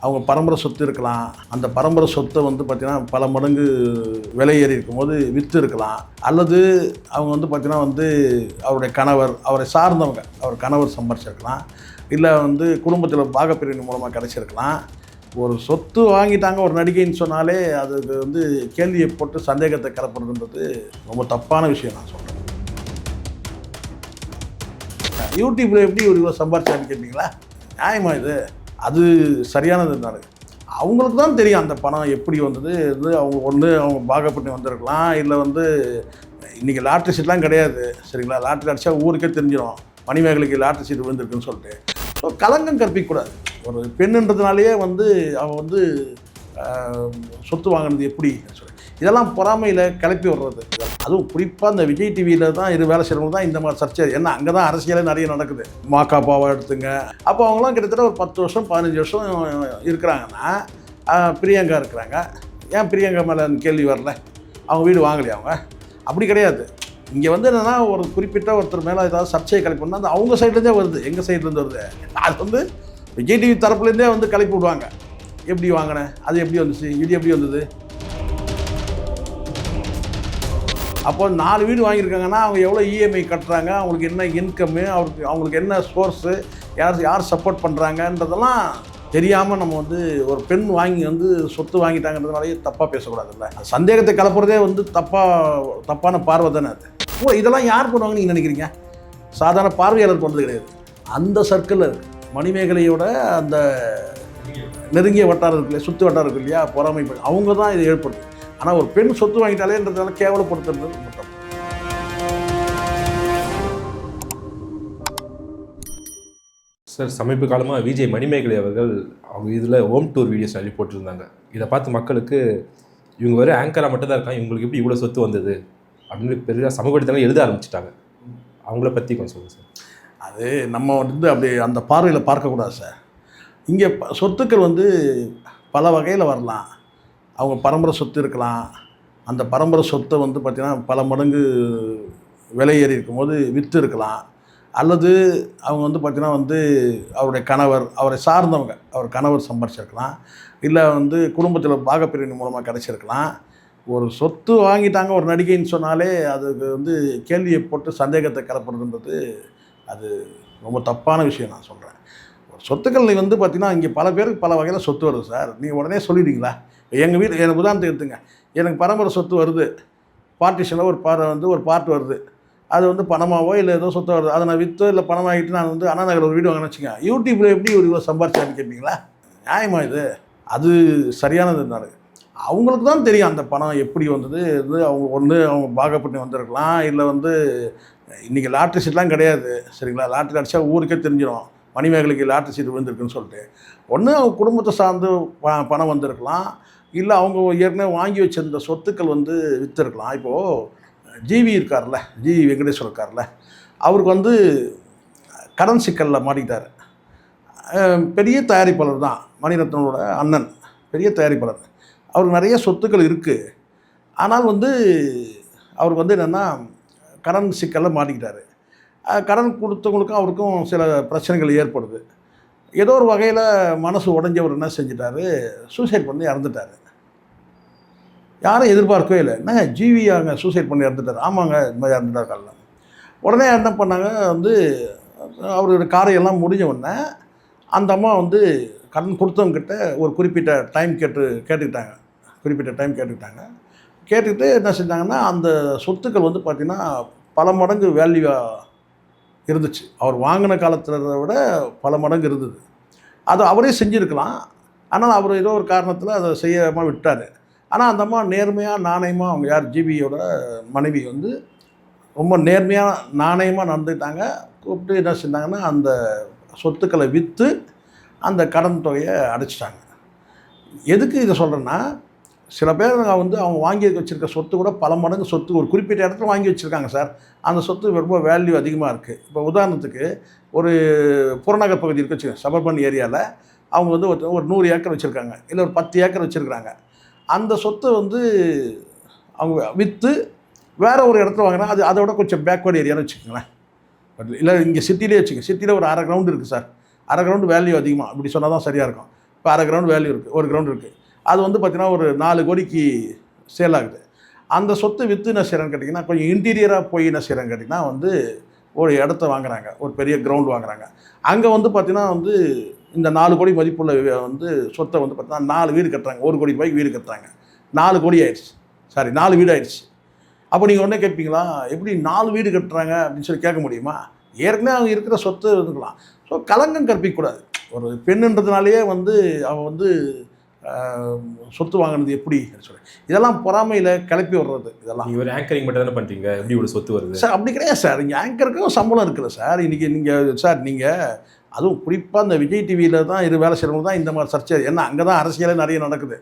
அவங்க பரம்பரை சொத்து இருக்கலாம். அந்த பரம்பரை சொத்தை வந்து பார்த்திங்கன்னா பல மடங்கு விலை ஏறி இருக்கும்போது விற்று இருக்கலாம். அல்லது அவங்க வந்து பார்த்திங்கன்னா வந்து அவருடைய கணவர், அவரை சார்ந்தவங்க, அவர் கணவர் சம்பாரிச்சிருக்கலாம். இல்லை வந்து குடும்பத்தில் பாகப்பிரிவின் மூலமாக கிடச்சிருக்கலாம். ஒரு சொத்து வாங்கிட்டாங்க ஒரு நடிகைன்னு சொன்னாலே அதுக்கு வந்து கேள்வியை போட்டு சந்தேகத்தை கிளப்புறதுன்றது ரொம்ப தப்பான விஷயம் நான் சொல்கிறேன். யூடியூப்பில் எப்படி ஒரு இவ்வளோ சம்பாரிச்சான்னு கேட்டிங்களா? நியாயமா இது? அது சரியானது தானே. அவங்களுக்கு தான் தெரியும் அந்த பணம் எப்படி வந்தது. இது அவங்க பாகப்பட்டு வந்திருக்கலாம். இல்லை வந்து இன்றைக்கி லாட்ரி சீட்லாம் கிடையாது சரிங்களா? லாட்ரி அடித்தா ஊருக்கே தெரிஞ்சிடும் மணிமேகலைக்கு லாட்ரி சீட் விழுந்திருக்குன்னு சொல்லிட்டு. ஸோ கலங்கம் கற்பிக்கக்கூடாது. ஒரு பெண்ணுன்றதுனாலேயே வந்து அவன் வந்து சொத்து வாங்கினது எப்படி சொல்லி இதெல்லாம் பொறாமையில் கிளப்பி விடுறது. அதுவும் குறிப்பாக இந்த விஜய் டிவியில் தான் இது வேலை செய்கிறவங்க தான் இந்த மாதிரி சர்ச்சை. ஏன்னா அங்கே தான் அரசியலே நிறைய நடக்குது. மாக்காப்பாவை எடுத்துங்க. அப்போ அவங்களாம் கிட்டத்தட்ட ஒரு 10 வருஷம் 15 வருஷம் இருக்கிறாங்கன்னா பிரியங்கா இருக்கிறாங்க. ஏன் பிரியங்கா மேலே கேள்வி வரல? அவங்க வீடு வாங்கலையா? அவங்க அப்படி கிடையாது. இங்கே வந்து என்னென்னா ஒரு குறிப்பிட்ட ஒருத்தர் மேலே ஏதாவது சர்ச்சையை கிளப்பினா அது அவங்க சைட்லேருந்தே வருது, எங்கள் சைட்லேருந்து வருது. அது வந்து விஜய் டிவி தரப்புலேருந்தே வந்து கிளப்பி விடுவாங்க. எப்படி வாங்கினேன், அது எப்படி வந்துச்சு, இது எப்படி வந்தது. அப்போ 4 வீடு வாங்கியிருக்காங்கன்னா அவங்க எவ்வளோ இஎம்ஐ கட்டுறாங்க, அவங்களுக்கு என்ன இன்கம்மு, அவங்களுக்கு என்ன சோர்ஸு, யார் சப்போர்ட் பண்ணுறாங்கன்றதெல்லாம் தெரியாமல் நம்ம வந்து ஒரு பெண் வாங்கி வந்து சொத்து வாங்கிட்டாங்கன்றதுனாலே தப்பாக பேசக்கூடாதுல்ல. சந்தேகத்தை கலப்புறதே வந்து தப்பான பார்வை தானே அது. இதெல்லாம் யார் பண்ணுவாங்கன்னு நீங்கள் நினைக்கிறீங்க? சாதாரண பார்வையாளர் பண்ணுறது கிடையாது. அந்த சர்க்கிளில் இருக்குது மணிமேகலையோட அந்த நெருங்கிய வட்டாரம் இருக்குல்லையா, சுற்று வட்டாரம் இருக்கு இல்லையா, பொறாமை அவங்க தான் இதை ஏற்படுது. ஆனால் ஒரு பெண் சொத்து வாங்கிட்டாலேன்றதுனால கேவலப்படுத்துறது மட்டும். சார், சமீப காலமாக விஜய் மணிமேகலை அவர்கள் அவங்க இதில் ஹோம் டூர் வீடியோஸ் அள்ளி போட்டிருந்தாங்க. இதை பார்த்து மக்களுக்கு இவங்க வேறு ஆங்கராக மட்டும் தான் இருக்காங்க, இவங்களுக்கு எப்படி இவ்வளோ சொத்து வந்தது அப்படின்னு பெரிய சமூக வலைத்தளங்கள் எழுத ஆரம்பிச்சிட்டாங்க. அவங்கள பற்றி கொஞ்சம் சொல்லுங்கள் சார். அது நம்ம வந்து அப்படி அந்த பார்வையில் பார்க்கக்கூடாது சார். இங்கே சொத்துக்கள் வந்து பல வகையில் வரலாம். அவங்க பரம்பரை சொத்து இருக்கலாம். அந்த பரம்பரை சொத்தை வந்து பார்த்திங்கன்னா பல மடங்கு விலை ஏறி இருக்கும்போது விற்று இருக்கலாம். அல்லது அவங்க வந்து பார்த்திங்கன்னா வந்து அவருடைய கணவர், அவரை சார்ந்தவங்க, அவர் கணவர் சம்பாரிச்சிருக்கலாம். இல்லை வந்து குடும்பத்தில் பாகப்பிரிவின் மூலமாக கிடச்சிருக்கலாம். ஒரு சொத்து வாங்கிட்டாங்க ஒரு நடிகைன்னு சொன்னாலே அதுக்கு வந்து கேள்வியை போட்டு சந்தேகத்தை கிளப்புறதுன்றது அது ரொம்ப தப்பான விஷயம் நான் சொல்கிறேன். ஒரு சொத்துக்கள் வந்து பார்த்திங்கன்னா இங்கே பல பேருக்கு பல வகையில் சொத்து வருது சார். நீங்கள் உடனே சொல்லிடுறீங்களா? எங்கள் வீடு எனக்கு உதாரணத்துக்கு எடுத்துங்க. எனக்கு பரம்பரை சொத்து வருது, பார்ட்டிஷனில் ஒரு பார்ட் வருது. அது வந்து பணமாவோ இல்லை ஏதோ சொத்து வருது, அதை நான் விற்றோ இல்லை பணமாகிட்டு நான் வந்து அண்ணா நகரில் ஒரு வீடு வாங்கினு வச்சுக்கேன். யூடியூப்பில் எப்படி ஒரு சம்பாரிச்சான்னு கேட்பீங்களா? நியாயமா இது? அது சரியானது தானே. அவங்களுக்கு தான் தெரியும் அந்த பணம் எப்படி வந்தது. இது அவங்க பாகப்பட்டு வந்திருக்கலாம். இல்லை வந்து இன்றைக்கி லாட்ரி சீட்லாம் கிடையாது சரிங்களா? லாட்ரி அடித்தா ஊருக்கே தெரிஞ்சிடும் மணிமேகலைக்கு லாட்ரி சீட் விழுந்திருக்குன்னு சொல்லிட்டு. அவங்க குடும்பத்தை சார்ந்து பணம் வந்திருக்கலாம். இல்லை அவங்க ஏற்கனவே வாங்கி வச்சிருந்த சொத்துக்கள் வந்து விற்றுருக்கலாம். இப்போது ஜிவி இருக்கார்ல, ஜிவி வெங்கடேஸ்வர் இருக்கார்ல, அவருக்கு வந்து கடன் சிக்கலில் மாட்டிக்கிட்டார். பெரிய தயாரிப்பாளர் தான், மணிரத்னோட அண்ணன், பெரிய தயாரிப்பாளர். அவருக்கு நிறைய சொத்துக்கள் இருக்குது. ஆனால் வந்து அவருக்கு வந்து என்னென்னா கடன் சிக்கலில் மாட்டிக்கிட்டார். கடன் கொடுத்தவங்களுக்கும் அவருக்கும் சில பிரச்சனைகள் ஏற்படுது. ஏதோ ஒரு வகையில் மனசு உடஞ்சவர் என்ன செஞ்சிட்டாரு, சூசைட் பண்ணி இறந்துட்டார். யாரும் எதிர்பார்க்கவே இல்லை. என்ன ஜிவி அங்கே சூசைட் பண்ணி இறந்துட்டார்? ஆமாங்க, இந்த மாதிரி இறந்துட்டார் காலைல. உடனே என்ன பண்ணாங்க, வந்து அவரோட காரையெல்லாம் முடிஞ்ச உடனே அந்த அம்மா வந்து கடன் கொடுத்தவங்கக்கிட்ட ஒரு குறிப்பிட்ட டைம் கேட்டுக்கிட்டாங்க. கேட்டுக்கிட்டு என்ன செஞ்சாங்கன்னா, அந்த சொத்துக்கள் வந்து பார்த்திங்கன்னா பல மடங்கு வேல்யூவாக இருந்துச்சு. அவர் வாங்கின காலத்தில் விட பல மடங்கு இருந்தது. அது அவரே செஞ்சுருக்கலாம். ஆனால் அவர் ஏதோ ஒரு காரணத்தில் அதை செய்யாமல் விட்டார். ஆனால் அந்த அம்மா நேர்மையாக நாணயமாக, அவங்க யார் ஜிபியோட மனைவி வந்து ரொம்ப நேர்மையாக நாணயமாக நடந்துட்டாங்க. கூப்பிட்டு என்ன செஞ்சாங்கன்னா, அந்த சொத்துக்களை விற்று அந்த கடன் தொகையை அடைச்சிட்டாங்க. எதுக்கு இதை சொல்கிறேன்னா, சில பேர் வந்து அவங்க வாங்கி வச்சுருக்க சொத்து கூட பல மடங்கு சொத்து ஒரு குறிப்பிட்ட இடத்துல வாங்கி வச்சுருக்காங்க சார். அந்த சொத்து ரொம்ப வேல்யூ அதிகமாக இருக்குது. இப்போ உதாரணத்துக்கு ஒரு புறநகர் பகுதி இருக்கு வச்சுக்கோங்க, சபர்பன் ஏரியாவில் அவங்க வந்து ஒரு 100 ஏக்கர் வச்சுருக்காங்க, இல்லை ஒரு 10 ஏக்கர் வச்சுருக்காங்க. அந்த சொத்தை வந்து அவங்க விற்று வேறு ஒரு இடத்துல வாங்கினா அது அதோட கொஞ்சம் பேக்வேர்டு ஏரியான்னு வச்சுக்கோங்களேன். இல்லை இங்கே சிட்டிலே வச்சுக்கோங்க, சிட்டியில் ஒரு 1/2 கிரவுண்டு இருக்குது சார். 1/2 கிரவுண்டு வேல்யூ அதிகமாக, இப்படி சொன்னால் தான் சரியாக இருக்கும். இப்போ அரை கிரவுண்ட் வேல்யூ இருக்குது, ஒரு கிரவுண்ட் இருக்குது, அது வந்து பார்த்திங்கன்னா ஒரு 4 கோடிக்கு சேல் ஆகுது. அந்த சொத்தை விற்று என்ன செய்கிறான்னு கேட்டிங்கன்னா, கொஞ்சம் இன்டீரியராக போய் என்ன செய்கிறான்னு கேட்டிங்கன்னா வந்து ஒரு இடத்த வாங்குறாங்க, ஒரு பெரிய கிரவுண்ட் வாங்குறாங்க. அங்கே வந்து பார்த்திங்கன்னா வந்து இந்த 4 கோடி மதிப்புள்ள வந்து சொத்தை வந்து பார்த்தீங்கன்னா 4 வீடு கட்டுறாங்க. 1 கோடி ரூபாய்க்கு வீடு கட்டுறாங்க. 4 கோடி ஆயிடுச்சு, சாரி 4 வீடு ஆயிடுச்சு. அப்போ நீங்கள் உடனே கேட்பீங்களா, எப்படி 4 வீடு கட்டுறாங்க அப்படின்னு சொல்லி கேட்க முடியுமா? ஏற்கனவே அவங்க இருக்கிற சொத்து இருந்துக்கலாம். ஸோ கலங்கம் கற்பிக்கக்கூடாது. ஒரு பெண்ணுன்றதுனாலேயே வந்து அவன் வந்து சொத்து வாங்கினது எப்படி சொல்லி இதெல்லாம் பொறாமையில் கிளப்பி விடுறது. இதெல்லாம் நீங்கள் ஒரு ஆங்கரிங் மட்டும் தானே பண்ணுறீங்க, எப்படி இவ்வளோ சொத்து வருது சார்? அப்படி கிடையாது சார். இங்கே ஆங்கருக்கும் சம்பளம் இருக்குல்ல சார். இன்றைக்கி நீங்கள் சார் நீங்கள் அதுவும் குறிப்பாக இந்த விஜய் டிவியில் தான் இது வேலை செய்கிறவங்க தான் இந்த மாதிரி சர்ச்சை. ஏன்னா அங்கே தான் அரசியலே நிறைய நடக்குது.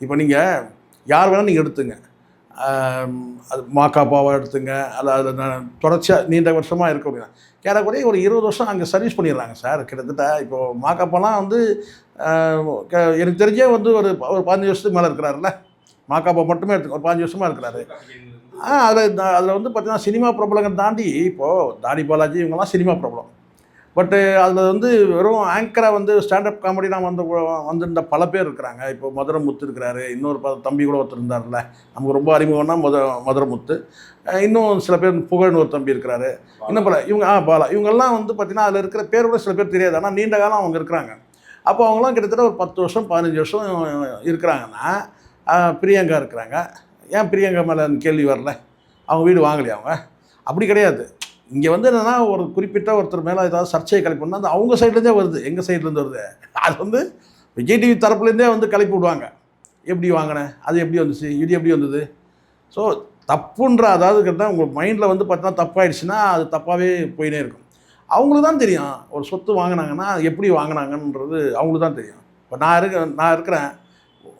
இப்போ நீங்கள் யார் வேணால் நீங்கள் எடுத்துங்க, அது மாக்காப்பாவை எடுத்துங்க, அதில் தொடர்ச்சியாக நீண்ட வருஷமாக இருக்க முடியும். ஏறக்குறைய ஒரு 20 வருஷம் அங்கே சர்வீஸ் பண்ணிடுறாங்க சார். கிட்டத்தட்ட இப்போது மாக்காப்பாலாம் வந்து எனக்கு தெரிஞ்சே வந்து ஒரு 15 வருஷத்துக்கு மேலே இருக்கிறாருல்ல. மாக்காப்பா மட்டுமே எடுத்து ஒரு 15 வருஷமாக இருக்கிறாரு. அதில் வந்து பார்த்தீங்கன்னா சினிமா பிரபலங்கள் தாண்டி இப்போது தாடி பாலாஜி இவங்கெல்லாம் சினிமா பிரபலம். பட்டு அதில் வந்து வெறும் ஆங்கராக வந்து ஸ்டாண்டப் காமெடிலாம் வந்திருந்த பல பேர் இருக்கிறாங்க. இப்போ மதுரமுத்து இருக்கிறாரு, இன்னொரு தம்பி கூட ஒருத்தர் இருந்தார்ல, நமக்கு ரொம்ப அறிமுகம்னா மதுரமுத்து. இன்னும் சில பேர் புகழ்னு ஒரு தம்பி இருக்கிறாரு, இன்னும் பல இவங்க பாலா இவங்கெல்லாம் வந்து பார்த்திங்கன்னா அதில் இருக்கிற பேர் கூட சில பேர் தெரியாது, ஆனால் நீண்ட காலம் அவங்க இருக்கிறாங்க. அப்போ அவங்களாம் கிட்டத்தட்ட ஒரு 10 வருஷம் 15 வருஷம் இருக்கிறாங்கன்னா பிரியங்கா இருக்கிறாங்க. ஏன் பிரியங்கா மேலே கேள்வி வரல? அவங்க வீடு வாங்கலையா? அவங்க அப்படி கிடையாது. இங்கே வந்து என்னென்னா ஒரு குறிப்பிட்ட ஒருத்தர் மேலே ஏதாவது சர்ச்சையை கிளப்பினா அது அவங்க சைட்லேருந்தே வருது, எங்கள் சைட்லேருந்து வருது. அது வந்து விஜய் டிவி தரப்புலேருந்தே வந்து கிளப்பி விடுவாங்க. எப்படி வாங்கினேன், அது எப்படி வந்துச்சு, இது எப்படி வந்தது. ஸோ தப்புன்ற அதாவது கேட்டால் உங்கள் மைண்டில் வந்து பார்த்தீங்கன்னா தப்பாயிடுச்சுன்னா அது தப்பாகவே போயினே இருக்கும். அவங்களுக்கு தான் தெரியும் ஒரு சொத்து வாங்கினாங்கன்னா அது எப்படி வாங்கினாங்கன்றது அவங்களுக்கு தான் தெரியும். இப்போ நான் இருக்கிறேன்,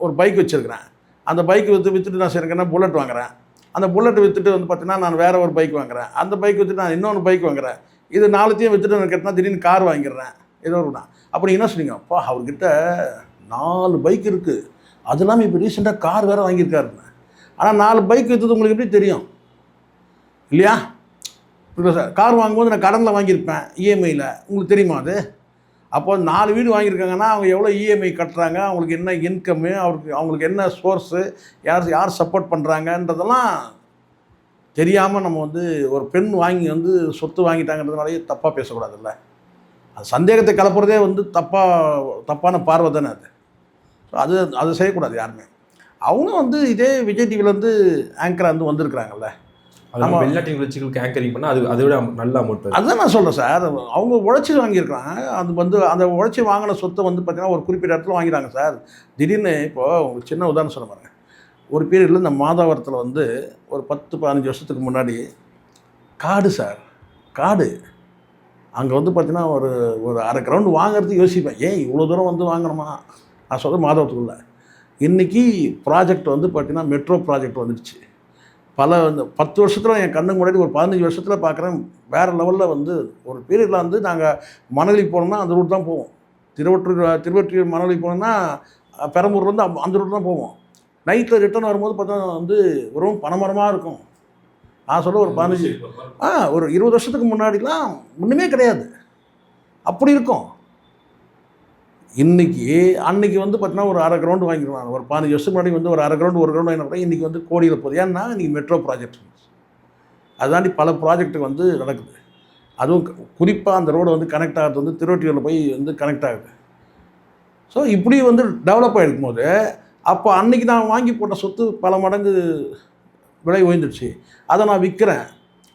ஒரு பைக் வச்சுருக்கிறேன். அந்த பைக் விற்றுட்டு நான் செய்கிறேன்னா புல்லட் வாங்குகிறேன். அந்த புல்லட் விற்றுட்டு வந்து பார்த்தீங்கன்னா நான் வேறு ஒரு பைக் வாங்குகிறேன். அந்த பைக் விற்றுட்டு நான் இன்னொன்று பைக் வாங்குகிறேன். இது 4த்தையும் விற்றுட்டு நான் கேட்டால் திடீர்னு கார் வாங்கிடுறேன். ஏதோ ஒன்று அப்போ நீங்கள் என்ன சொன்னீங்க, அப்பா அவர்கிட்ட 4 பைக் இருக்குது, அது இல்லாமல் இப்போ ரீசெண்டாக கார் வேறு வாங்கியிருக்காருன்னு. ஆனால் 4 பைக் விற்றது உங்களுக்கு எப்படி தெரியும் இல்லையா? இல்லை சார், கார் வாங்கும்போது நான் கடனில் வாங்கியிருப்பேன் இஎம்ஐயில், உங்களுக்கு தெரியுமா அது? அப்போ 4 வீடு வாங்கியிருக்காங்கன்னா அவங்க எவ்வளோ இஎம்ஐ கட்டுறாங்க, அவங்களுக்கு என்ன இன்கம்மு, அவங்களுக்கு என்ன சோர்ஸு, யார் சப்போர்ட் பண்ணுறாங்கன்றதெல்லாம் தெரியாமல் நம்ம வந்து ஒரு பெண் வாங்கி வந்து சொத்து வாங்கிட்டாங்கன்றதுனாலே தப்பாக பேசக்கூடாதுல்ல. அது சந்தேகத்தை கலப்புறதே வந்து தப்பான பார்வை தானே அது. ஸோ அது செய்யக்கூடாது யாருமே. அவங்க வந்து இதே விஜய் டிவிலேருந்து ஆங்கராக வந்திருக்கிறாங்கல்ல. நம்ம வெளிநாட்டு நிகழ்ச்சிகளுக்கு ஆங்கரிங் பண்ணால் அதை விட நல்ல அமௌண்ட். அதுதான் நான் சொல்கிறேன் சார். அவங்க உழைச்சி வாங்கியிருக்காங்க. அது வந்து அந்த உழைச்சி வாங்கின சொத்தை வந்து பார்த்திங்கன்னா ஒரு குறிப்பிட்ட இடத்துல வாங்கிட்டாங்க சார். திடீர்னு இப்போது உங்களுக்கு சின்ன உதாரணம் சொல்ல பாருங்க. ஒரு பீரியடில் இந்த மாதாவரத்தில் வந்து ஒரு 10-15 வருஷத்துக்கு முன்னாடி காடு சார், காடு அங்கே வந்து பார்த்திங்கன்னா ஒரு அரை கிரவுண்டு வாங்குறதுக்கு யோசிப்பேன். ஏன் இவ்வளோ தூரம் வந்து வாங்கணுமா? நான் சொல்கிறேன் மாதவத்துக்குள்ள. இன்றைக்கி ப்ராஜெக்ட் வந்து பார்த்திங்கன்னா மெட்ரோ ப்ராஜெக்ட் வந்துடுச்சு. இந்த 10 வருஷத்தில் என் கண்ணுக்கு முன்னாடி ஒரு 15 வருஷத்தில் பார்க்குறேன் வேறு லெவலில் வந்து ஒரு பீரியடில் வந்து நாங்கள் மணலி போனோம்னா அந்த ரூட் தான் போவோம். திருவொற்றியூர் மணலி போனோம்னா பெரம்பூர்லேருந்து அந்த ரூட் தான் போவோம். நைட்டில் ரிட்டர்ன் வரும்போது பார்த்தா வந்து வெறும் பனைமரமாக இருக்கும். நான் சொல்ல ஒரு 20 வருஷத்துக்கு முன்னாடிலாம் ஒன்றுமே கிடையாது, அப்படி இருக்கும். அன்றைக்கி வந்து பார்த்தீங்கன்னா ஒரு அரை கிரவுண்டு வாங்கிடுவாங்க. ஒரு 15 வருஷத்துக்கு முன்னாடி வந்து ஒரு அரை கிரவுண்டு ஒரு கிரவுண்டு வாங்கினா கூட இன்றைக்கி வந்து கோடியில் போகுது. ஏன்னா இன்றைக்கி மெட்ரோ ப்ராஜெக்ட் அதுதாண்டி பல ப்ராஜெக்ட் வந்து நடக்குது. அதுவும் குறிப்பாக அந்த ரோடு வந்து கனெக்ட் ஆகிறது வந்து திருவொற்றியூரில் போய் வந்து கனெக்ட் ஆகுது. ஸோ இப்படி வந்து டெவலப் ஆகிருக்கும் போது அப்போ அன்றைக்கி நான் வாங்கி போட்ட சொத்து பல மடங்கு விலை உயர்ந்துடுச்சு. அதை நான் விற்கிறேன்.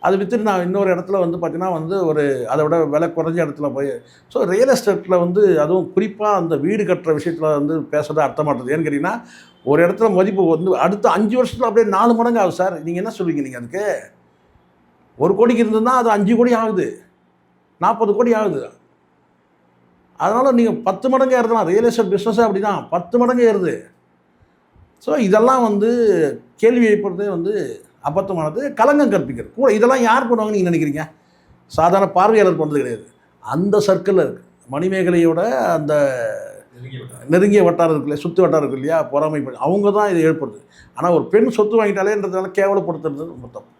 அதை விற்றுட்டு நான் இன்னொரு இடத்துல வந்து பார்த்திங்கன்னா வந்து அதை விட விலை குறைஞ்ச இடத்துல போய் ஸோ ரியல் எஸ்டேட்டில் வந்து அதுவும் குறிப்பாக அந்த வீடு கட்டுற விஷயத்தில் வந்து பேசுறது அர்த்தமாட்டுது. ஏன்னு கேட்டிங்கன்னா ஒரு இடத்துல மதிப்பு வந்து அடுத்த 5 வருஷத்தில் அப்படியே 4 மடங்கு ஆகுது சார். நீங்கள் என்ன சொல்லுவீங்க? நீங்கள் அதுக்கு 1 கோடிக்கு இருந்ததுன்னா அது 5 கோடி ஆகுது, 40 கோடி ஆகுது. அதனால் நீங்கள் 10 மடங்கு ஏறுதலாம். ரியல் எஸ்டேட் பிஸ்னஸே அப்படி தான் 10 மடங்கு ஏறுது. ஸோ இதெல்லாம் வந்து கேள்வி எழுப்புறதே வந்து அபத்தமானது, கலங்கம் கற்பிக்கிறது கூட. இதெல்லாம் யார் பண்ணுவாங்கன்னு நீங்கள் நினைக்கிறீங்க? சாதாரண பார்வையாளர் பண்ணுறது கிடையாது. அந்த சர்க்கிளில் இருக்குது மணிமேகலையோட அந்த நெருங்கிய வட்டாரம் இருக்குல்லையா, சுற்று வட்டாரம் இருக்கு இல்லையா, பொறாமை அவங்க தான் இதை எழுப்புறது. ஆனால் ஒரு பெண் சொத்து வாங்கிட்டாலேன்றதுனால கேவலப்படுத்துறது ரொம்ப தப்பு.